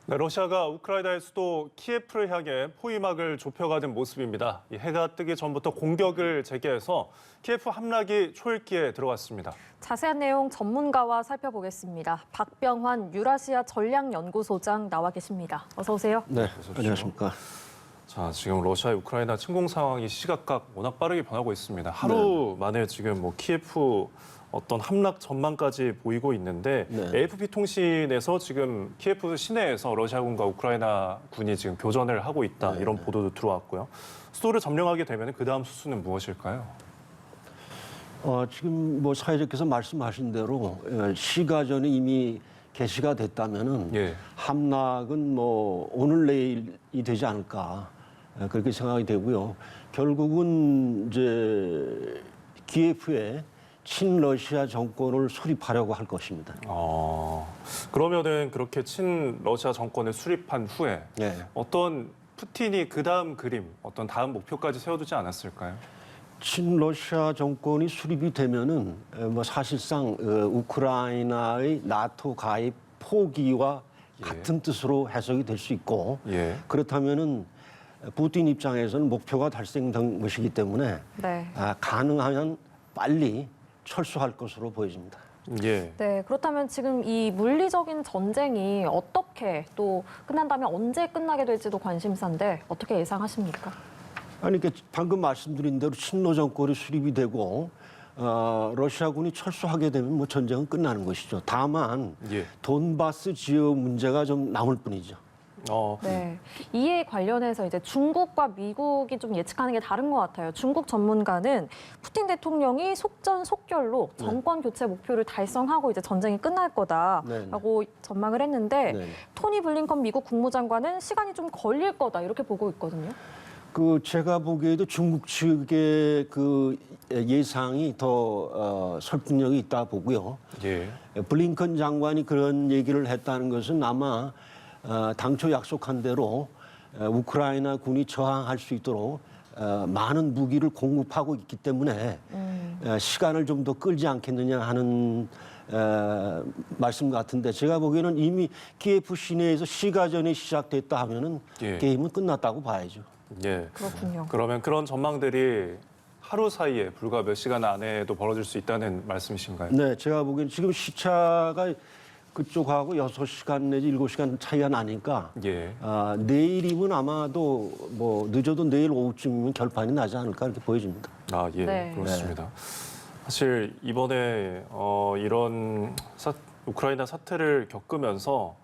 네, 러시아가 우크라이나의 수도 키예프를 향해 포위막을 좁혀가는 모습입니다. 해가 뜨기 전부터 공격을 재개해서 키예프 함락이 초읽기에 들어갔습니다. 자세한 내용 전문가와 살펴보겠습니다. 박병환 유라시아 전략연구소장 나와 계십니다. 어서 오세요. 네, 안녕하십니까. 자, 지금 러시아의 우크라이나 침공 상황이 시각각 워낙 빠르게 변하고 있습니다. 하루 만에 지금 키예프 어떤 함락 전망까지 보이고 있는데 AFP 통신에서 지금 키예프 시내에서 러시아군과 우크라이나 군이 지금 교전을 하고 있다 이런 보도도 들어왔고요. 수도를 점령하게 되면 그 다음 수순은 무엇일까요? 지금 뭐 사회자께서 말씀하신 대로 시가전이 이미 개시가 됐다면은 함락은 뭐 오늘 내일이 되지 않을까 그렇게 생각이 되고요. 결국은 이제 키예프에 친러시아 정권을 수립하려고 할 것입니다. 그러면은 그렇게 친러시아 정권을 수립한 후에 어떤 푸틴이 그 다음 그림, 어떤 다음 목표까지 세워두지 않았을까요? 친러시아 정권이 수립이 되면은 뭐 사실상 우크라이나의 나토 가입 포기와 같은 뜻으로 해석이 될 수 있고 그렇다면은 푸틴 입장에서는 목표가 달성된 것이기 때문에 가능하면 빨리 철수할 것으로 보여집니다. 네, 그렇다면 지금 이 물리적인 전쟁이 어떻게 또 끝난다면 언제 끝나게 될지도 관심사인데 어떻게 예상하십니까? 아니, 그러니까 방금 말씀드린 대로 친러 정권이 수립이 되고 러시아군이 철수하게 되면 뭐 전쟁은 끝나는 것이죠. 다만 돈바스 지역 문제가 좀 남을 뿐이죠. 네, 이에 관련해서 이제 중국과 미국이 좀 예측하는 게 다른 것 같아요. 중국 전문가는 푸틴 대통령이 속전속결로 정권 교체 목표를 달성하고 이제 전쟁이 끝날 거다라고 전망을 했는데 토니 블링컨 미국 국무장관은 시간이 좀 걸릴 거다 이렇게 보고 있거든요. 제가 보기에도 중국 측의 그 예상이 더 설득력이 있다 보고요. 블링컨 장관이 그런 얘기를 했다는 것은 아마 당초 약속한 대로 우크라이나 군이 저항할 수 있도록 많은 무기를 공급하고 있기 때문에 시간을 좀 더 끌지 않겠느냐 하는 말씀 같은데 제가 보기에는 이미 키예프 시내에서 시가전이 시작됐다 하면은 게임은 끝났다고 봐야죠. 그렇군요. 그러면 그런 전망들이 하루 사이에 불과 몇 시간 안에도 벌어질 수 있다는 말씀이신가요? 네, 제가 보기엔 지금 시차가 그쪽하고 6시간 내지 7시간 차이가 나니까 내일이면 아마도 뭐 늦어도 내일 오후쯤이면 결판이 나지 않을까 이렇게 보여집니다. 그렇습니다. 사실 이번에 이런 우크라이나 사태를 겪으면서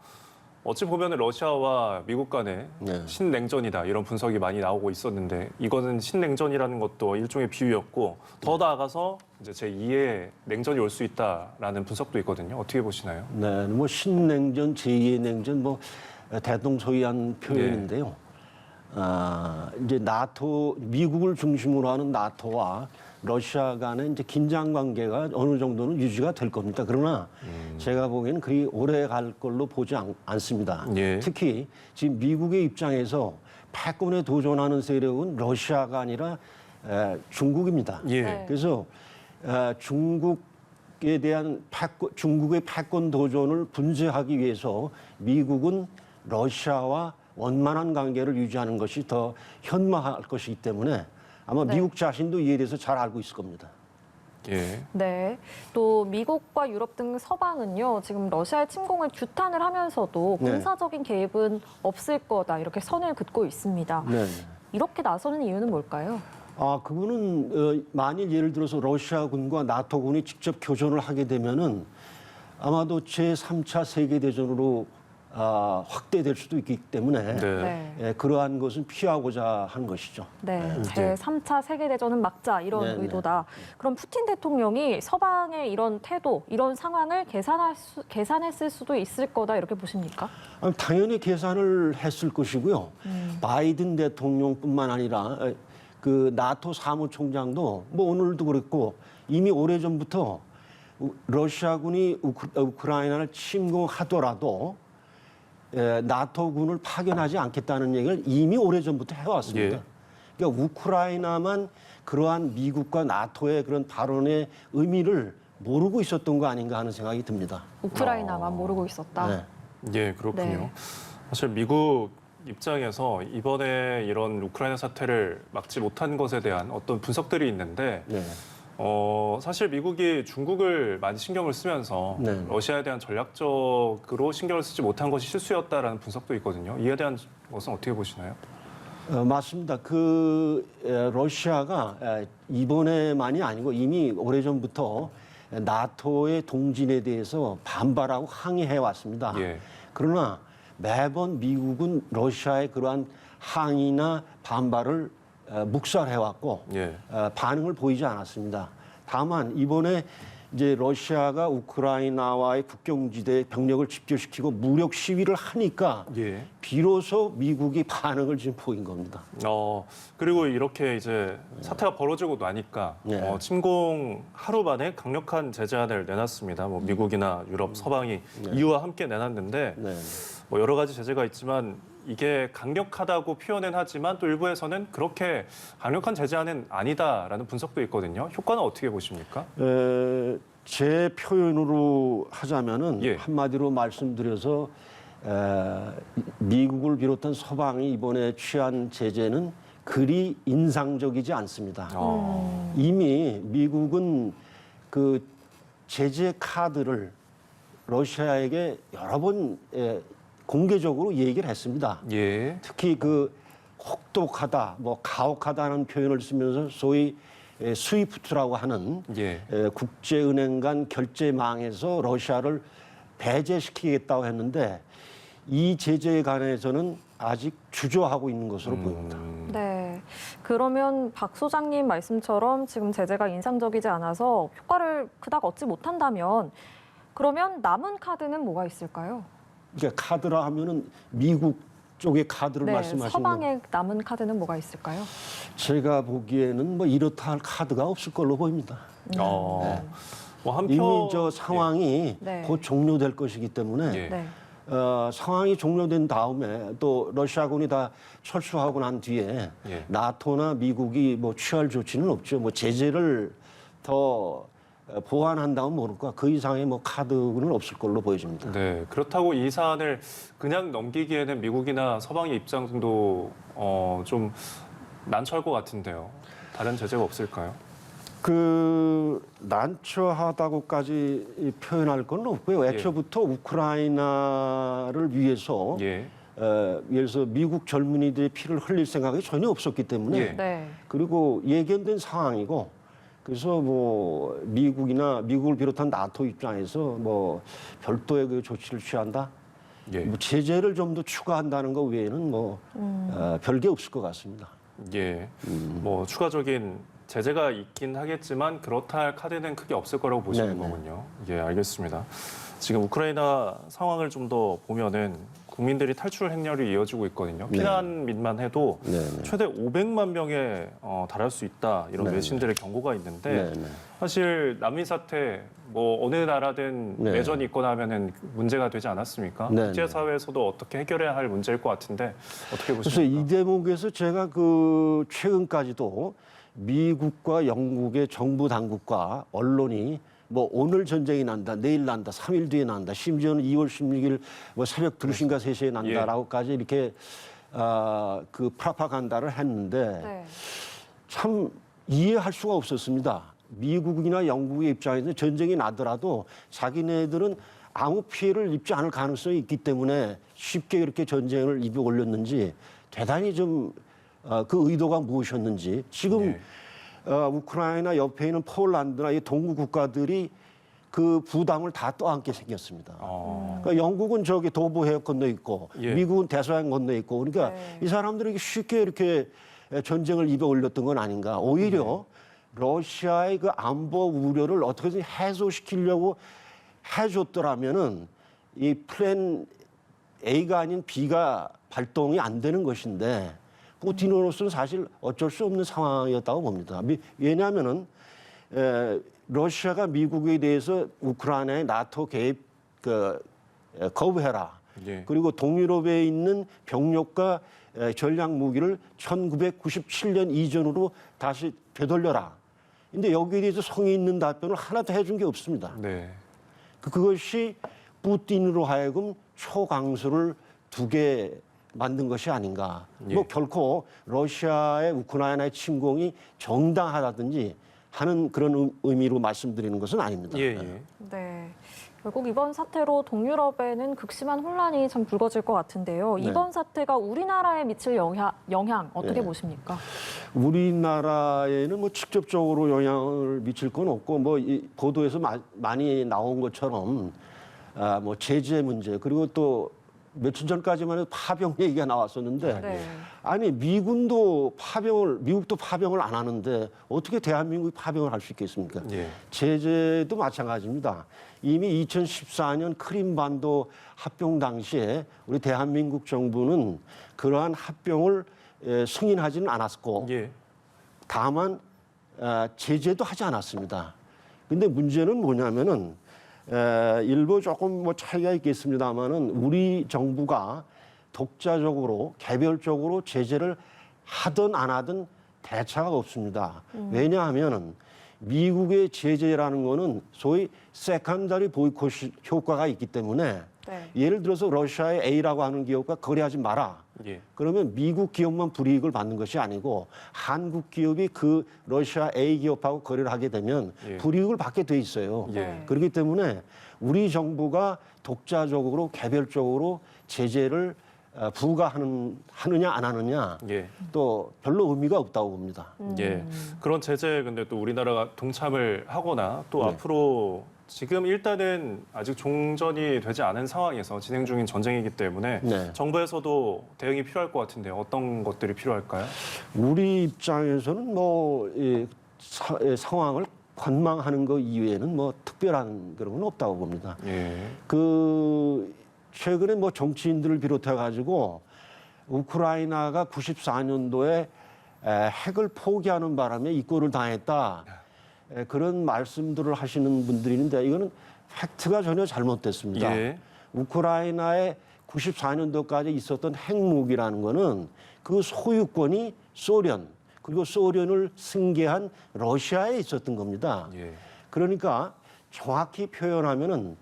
어찌 보면 러시아와 미국 간의 신냉전이다 이런 분석이 많이 나오고 있었는데 이거는 신냉전이라는 것도 일종의 비유였고 더 나아가서 이제 제2의 냉전이 올 수 있다라는 분석도 있거든요. 어떻게 보시나요? 네, 뭐 신냉전, 제2의 냉전 뭐 대동소이한 표현인데요. 이제 나토 미국을 중심으로 하는 나토와 러시아 간의 이제 긴장 관계가 어느 정도는 유지가 될 겁니다. 그러나 제가 보기에는 그리 오래 갈 걸로 보지 않습니다. 특히 지금 미국의 입장에서 패권에 도전하는 세력은 러시아가 아니라 중국입니다. 그래서 중국에 대한 중국의 패권 도전을 분쇄하기 위해서 미국은 러시아와 원만한 관계를 유지하는 것이 더 현명할 것이기 때문에 아마 미국 자신도 이에 대해서 잘 알고 있을 겁니다. 네, 또 미국과 유럽 등 서방은요 지금 러시아의 침공을 규탄을 하면서도 군사적인 개입은 없을 거다 이렇게 선을 긋고 있습니다. 이렇게 나서는 이유는 뭘까요? 그거는 만일 예를 들어서 러시아군과 나토군이 직접 교전을 하게 되면은 아마도 제3차 세계대전으로 확대될 수도 있기 때문에 그러한 것은 피하고자 하는 것이죠. 제3차 세계대전은 막자 이런 의도다. 그럼 푸틴 대통령이 서방의 이런 태도, 이런 상황을 계산했을 수도 있을 거다 이렇게 보십니까? 당연히 계산을 했을 것이고요. 바이든 대통령뿐만 아니라 그 나토 사무총장도 뭐 오늘도 그랬고 이미 오래전부터 러시아군이 우크라이나를 침공하더라도 나토군을 파견하지 않겠다는 얘기를 이미 오래전부터 해왔습니다. 그러니까 우크라이나만 그러한 미국과 나토의 그런 발언의 의미를 모르고 있었던 거 아닌가 하는 생각이 듭니다. 우크라이나만 모르고 있었다. 그렇군요. 사실 미국 입장에서 이번에 이런 우크라이나 사태를 막지 못한 것에 대한 어떤 분석들이 있는데 네. 사실 미국이 중국을 많이 신경을 쓰면서 네. 러시아에 대한 전략적으로 신경을 쓰지 못한 것이 실수였다라는 분석도 있거든요. 이에 대한 것은 어떻게 보시나요? 맞습니다. 러시아가 이번에만이 아니고 이미 오래전부터 나토의 동진에 대해서 반발하고 항의해 왔습니다. 예. 그러나 매번 미국은 러시아의 그러한 항의나 반발을 묵살해 왔고 예. 반응을 보이지 않았습니다. 다만 이번에 이제 러시아가 우크라이나와의 국경지대에 병력을 집결시키고 무력 시위를 하니까 예. 비로소 미국이 반응을 지금 보인 겁니다. 그리고 이렇게 이제 사태가 벌어지고 나니까 네. 침공 하루 만에 강력한 제재안을 내놨습니다. 뭐 미국이나 유럽, 서방이 EU와 함께 내놨는데 네. 뭐 여러 가지 제재가 있지만 이게 강력하다고 표현은 하지만 또 일부에서는 그렇게 강력한 제재안은 아니다라는 분석도 있거든요. 효과는 어떻게 보십니까? 제 표현으로 하자면은 예. 한마디로 말씀드려서 미국을 비롯한 서방이 이번에 취한 제재는 그리 인상적이지 않습니다. 이미 미국은 그 제재 카드를 러시아에게 여러 번 공개적으로 얘기를 했습니다. 예. 특히 그 혹독하다, 뭐 가혹하다는 표현을 쓰면서 소위 스위프트라고 하는 예. 국제은행 간 결제망에서 러시아를 배제시키겠다고 했는데 이 제재에 관해서는 아직 주저하고 있는 것으로 보입니다. 네. 그러면 박 소장님 말씀처럼 지금 제재가 인상적이지 않아서 효과를 그닥 얻지 못한다면 그러면 남은 카드는 뭐가 있을까요? 그러니까 카드라 하면은 미국 쪽의 카드를 말씀하시는 서방의 남은 카드는 뭐가 있을까요? 제가 보기에는 뭐 이렇다 할 카드가 없을 걸로 보입니다. 뭐 한편 이미 저 상황이 네. 곧 종료될 것이기 때문에 예. 네. 상황이 종료된 다음에 또 러시아군이 다 철수하고 난 뒤에 예. 나토나 미국이 뭐 취할 조치는 없죠. 뭐 제재를 더 보완한다면 모를까 그 이상의 뭐 카드는 없을 걸로 보여집니다. 네, 그렇다고 이 사안을 그냥 넘기기에는 미국이나 서방의 입장도 좀 난처할 것 같은데요. 다른 제재가 없을까요? 난처하다고까지 표현할 건 없고요. 애초부터 우크라이나를 위해서 예. 예를 들어서 미국 젊은이들의 피를 흘릴 생각이 전혀 없었기 때문에 예. 네. 그리고 예견된 상황이고 그래서 뭐 미국을 비롯한 나토 입장에서 뭐 별도의 그 조치를 취한다, 예. 뭐 제재를 좀 더 추가한다는 것 외에는 뭐 별게 없을 것 같습니다. 예. 뭐 추가적인 제재가 있긴 하겠지만 그렇다 할 카드는 크게 없을 거라고 보시는 네네. 거군요. 예, 알겠습니다. 지금 우크라이나 상황을 좀 더 보면은 국민들이 탈출 행렬이 이어지고 있거든요. 네. 피난민만 해도 네네. 최대 500만 명에 달할 수 있다 이런 네네. 외신들의 경고가 있는데 네네. 사실 난민 사태 뭐 어느 나라든 네. 내전이 있거나 하면은 문제가 되지 않았습니까? 네네. 국제사회에서도 어떻게 해결해야 할 문제일 것 같은데 어떻게 그래서 보십니까? 이 대목에서 제가 최근까지도 미국과 영국의 정부 당국과 언론이 뭐 오늘 전쟁이 난다, 내일 난다, 3일 뒤에 난다, 심지어는 2월 16일 뭐 새벽 2시인가 3시에 난다라고까지 이렇게 그 프라파간다를 했는데 네. 참 이해할 수가 없었습니다. 미국이나 영국의 입장에서 전쟁이 나더라도 자기네들은 아무 피해를 입지 않을 가능성이 있기 때문에 쉽게 이렇게 전쟁을 입에 올렸는지 대단히 좀 그 의도가 무엇이었는지 지금 네. 우크라이나 옆에 있는 폴란드나 이 동구 국가들이 그 부담을 다 떠안게 생겼습니다. 그러니까 영국은 저기 도보 해협 건너 있고 예. 미국은 대서양 건너 있고 그러니까 네. 이 사람들이 쉽게 이렇게 전쟁을 입에 올렸던 건 아닌가. 오히려 러시아의 그 안보 우려를 어떻게든 해소시키려고 해줬더라면은 이 플랜 A가 아닌 B가 발동이 안 되는 것인데 푸틴으로서는 사실 어쩔 수 없는 상황이었다고 봅니다. 왜냐하면은 러시아가 미국에 대해서 우크라이나의 나토 개입 거부해라. 예. 그리고 동유럽에 있는 병력과 전략 무기를 1997년 이전으로 다시 되돌려라. 근데 여기에 대해서 성의 있는 답변을 하나도 해준 게 없습니다. 네. 그것이 푸틴으로 하여금 초강수를 두 개 만든 것이 아닌가. 예. 뭐 결코 러시아의 우크라이나의 침공이 정당하다든지 하는 그런 의미로 말씀드리는 것은 아닙니다. 예, 예. 네. 결국 이번 사태로 동유럽에는 극심한 혼란이 참 불거질 것 같은데요. 이번 사태가 우리나라에 미칠 영향 어떻게 보십니까? 우리나라에는 뭐 직접적으로 영향을 미칠 건 없고 뭐 이 보도에서 많이 나온 것처럼 뭐 제재 문제 그리고 또 며칠 전까지만 해도 파병 얘기가 나왔었는데 네. 아니 미국도 파병을 안 하는데 어떻게 대한민국이 파병을 할 수 있겠습니까? 예. 제재도 마찬가지입니다. 이미 2014년 크림반도 합병 당시에 우리 대한민국 정부는 그러한 합병을 승인하지는 않았고 예. 다만 제재도 하지 않았습니다. 근데 문제는 뭐냐면은 일부 조금 뭐 차이가 있겠습니다만은 우리 정부가 독자적으로 개별적으로 제재를 하든 안 하든 대차가 없습니다. 왜냐하면은 미국의 제재라는 거는 소위 세컨더리 보이콧 효과가 있기 때문에 네. 예를 들어서 러시아의 A라고 하는 기업과 거래하지 마라. 예. 그러면 미국 기업만 불이익을 받는 것이 아니고 한국 기업이 그 러시아 A 기업하고 거래를 하게 되면 예. 불이익을 받게 돼 있어요. 예. 그렇기 때문에 우리 정부가 독자적으로 개별적으로 제재를 부과하느냐 안 하느냐 예. 또 별로 의미가 없다고 봅니다. 예. 그런 제재에 근데 또 우리나라가 동참을 하거나 또 네. 앞으로 지금 일단은 아직 종전이 되지 않은 상황에서 진행 중인 전쟁이기 때문에 네. 정부에서도 대응이 필요할 것 같은데 어떤 것들이 필요할까요? 우리 입장에서는 뭐 상황을 관망하는 것 이외에는 뭐 특별한 그런 건 없다고 봅니다. 예. 최근에 뭐 정치인들을 비롯해 가지고 우크라이나가 94년도에 핵을 포기하는 바람에 이 꼴을 당했다. 그런 말씀들을 하시는 분들이 있는데 이거는 팩트가 전혀 잘못됐습니다. 예. 우크라이나에 94년도까지 있었던 핵무기라는 거는 그 소유권이 소련 그리고 소련을 승계한 러시아에 있었던 겁니다. 예. 그러니까 정확히 표현하면은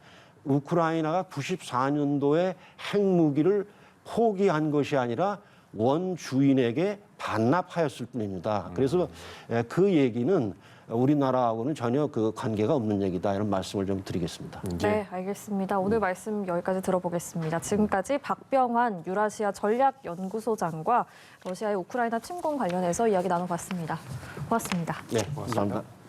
우크라이나가 94년도에 핵무기를 포기한 것이 아니라 원주인에게 반납하였을 뿐입니다. 그래서 그 얘기는 우리나라하고는 전혀 그 관계가 없는 얘기다 이런 말씀을 좀 드리겠습니다. 네, 알겠습니다. 오늘 말씀 여기까지 들어보겠습니다. 지금까지 박병환 유라시아 전략연구소장과 러시아의 우크라이나 침공 관련해서 이야기 나눠봤습니다. 고맙습니다. 네, 감사합니다.